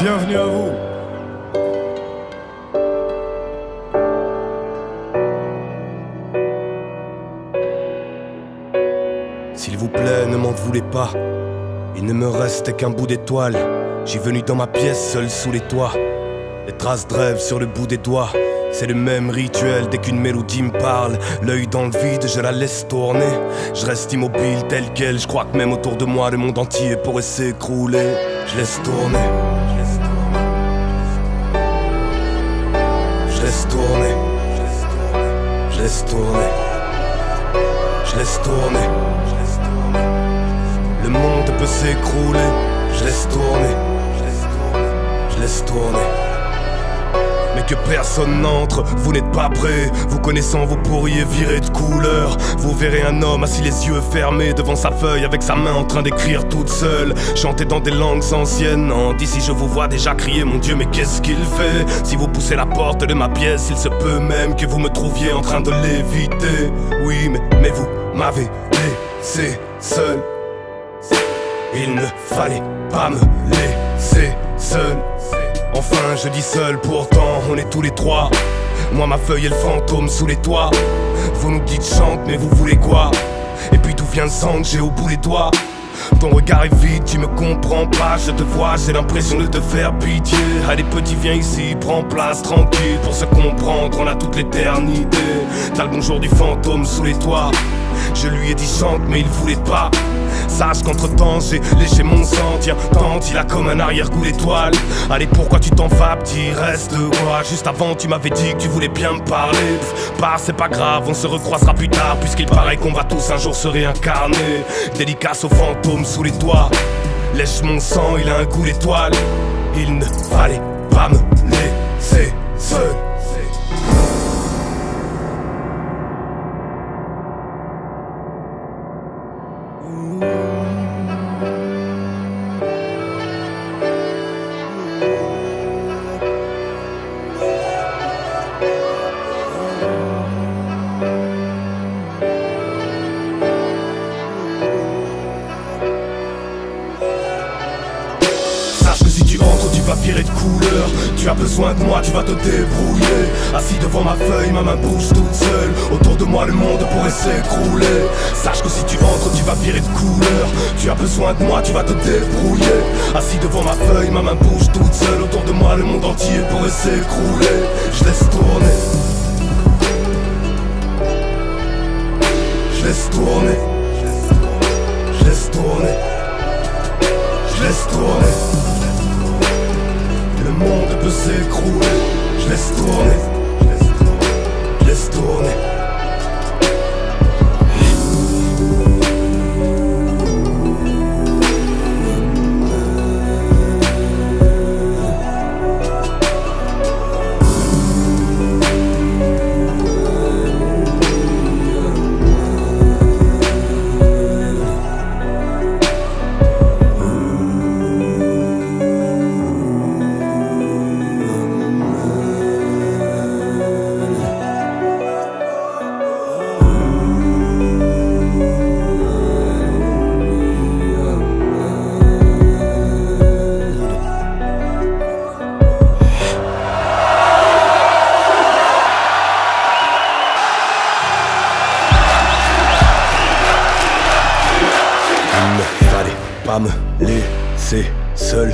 bienvenue à vous. S'il vous plaît, ne m'en voulez pas. Il ne me reste qu'un bout d'étoile. J'suis venu dans ma pièce, seul sous les toits. Les traces de rêve sur le bout des doigts. C'est le même rituel dès qu'une mélodie me parle. L'œil dans le vide, je la laisse tourner. Je reste immobile tel quel. Je crois que même autour de moi, le monde entier pourrait s'écrouler. Je laisse tourner. Je laisse tourner. Je laisse tourner. Je laisse tourner. Le monde peut s'écrouler. Je laisse tourner. Je laisse tourner. Mais que personne n'entre, vous n'êtes pas prêts. Vous connaissant, vous pourriez virer de couleur. Vous verrez un homme assis les yeux fermés devant sa feuille, avec sa main en train d'écrire toute seule. Chanter dans des langues anciennes. Non, d'ici je vous vois déjà crier, mon Dieu, mais qu'est-ce qu'il fait? Si vous poussez la porte de ma pièce, il se peut même que vous me trouviez en train de l'éviter. Oui, mais vous m'avez laissé seul. Il ne fallait pas me laisser seul. Enfin je dis seul, pourtant on est tous les trois. Moi ma feuille et le fantôme sous les toits. Vous nous dites chante mais vous voulez quoi? Et puis d'où vient le sang que j'ai au bout des doigts? Ton regard est vide, tu me comprends pas. Je te vois, j'ai l'impression de te faire pitié. Allez petit viens ici, prends place tranquille. Pour se comprendre, on a toute l'éternité. T'as le bonjour du fantôme sous les toits. Je lui ai dit chante mais il voulait pas. Sache qu'entre temps j'ai léché mon sang. Tiens, tente, il a comme un arrière-goût d'étoile. Allez pourquoi tu t'en vas petit, reste quoi? Juste avant tu m'avais dit que tu voulais bien me parler. Pars c'est pas grave, on se recroisera plus tard. Puisqu'il paraît qu'on va tous un jour se réincarner. Dédicace au fantôme sous les toits. Lèche mon sang, il a un goût d'étoile. Il ne fallait pas me laisser seul. Virer de couleur, tu as besoin de moi, tu vas te débrouiller. Assis devant ma feuille, ma main bouge toute seule. Autour de moi le monde pourrait s'écrouler. Sache que si tu entres, tu vas virer de couleur. Tu as besoin de moi, tu vas te débrouiller. Assis devant ma feuille, ma main bouge toute seule. Autour de moi le monde entier pourrait s'écrouler. Je laisse tourner. Je laisse tourner. Je laisse tourner. Je laisse tourner. Le monde peut s'écrouler. Je laisse tourner. Je laisse tourner. Pas me laisser seul.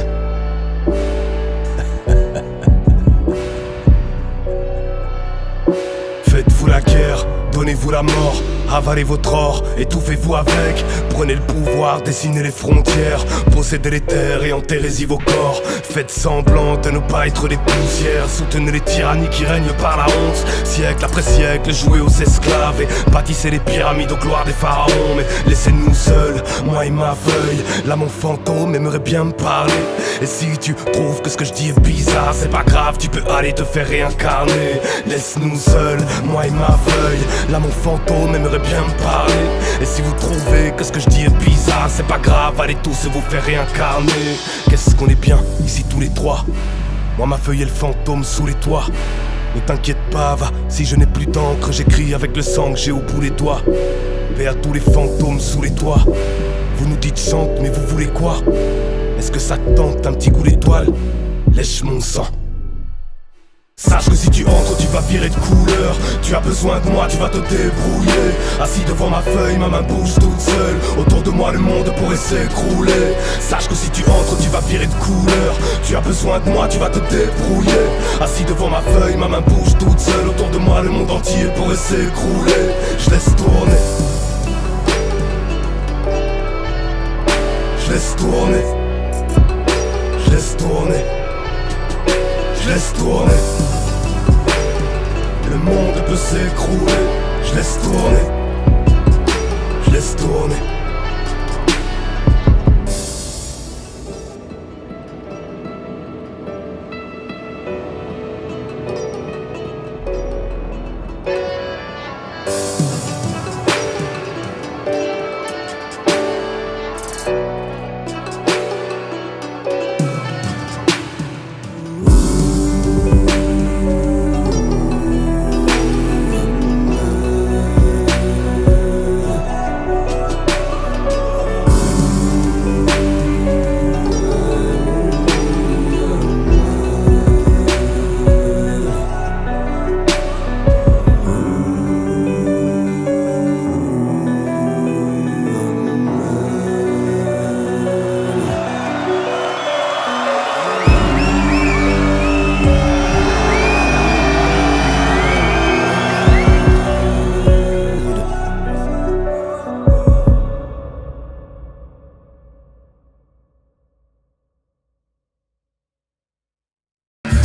Faites-vous la guerre, donnez-vous la mort. Avalez votre or, étouffez-vous avec. Prenez le pouvoir, dessinez les frontières. Possédez les terres et enterrez-y vos corps. Faites semblant de ne pas être des poussières. Soutenez les tyrannies qui règnent par la honte. Siècle après siècle, jouez aux esclaves et bâtissez les pyramides aux gloires des pharaons. Mais laissez-nous seuls, moi et ma feuille. Là mon fantôme aimerait bien me parler. Et si tu trouves que ce que je dis est bizarre, c'est pas grave, tu peux aller te faire réincarner. Laisse-nous seuls, moi et ma feuille. Là mon fantôme aimerait bien me parler. Et si vous trouvez que ce que je dis est bizarre, c'est pas grave, allez tous vous faire réincarner. Qu'est-ce qu'on est bien, ici tous les trois. Moi ma feuille et le fantôme sous les toits. Ne t'inquiète pas, va, si je n'ai plus d'encre, j'écris avec le sang que j'ai au bout des doigts. Paix à tous les fantômes sous les toits. Vous nous dites chante, mais vous voulez quoi? Est-ce que ça tente un petit coup d'étoile? lèche mon sang. Sache que si tu entres, tu vas virer de couleur. Tu as besoin de moi, tu vas te débrouiller. Assis devant ma feuille, ma main bouge toute seule. Autour de moi, le monde pourrait s'écrouler. Sache que si tu entres, tu vas virer de couleur. Tu as besoin de moi, tu vas te débrouiller. Assis devant ma feuille, ma main bouge toute seule. Autour de moi, le monde entier pourrait s'écrouler. Je laisse tourner. Je laisse tourner. Je laisse tourner. Je laisse tourner. Le monde peut s'écrouler. Je laisse tourner. Je laisse tourner.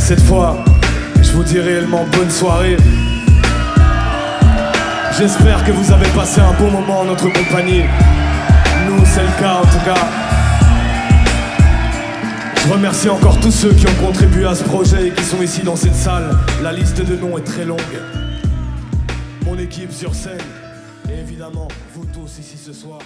Cette fois, je vous dis réellement bonne soirée. J'espère que vous avez passé un bon moment en notre compagnie. Nous, c'est le cas en tout cas. Je remercie encore tous ceux qui ont contribué à ce projet et qui sont ici dans cette salle. La liste de noms est très longue. Mon équipe sur scène et évidemment vous tous ici ce soir.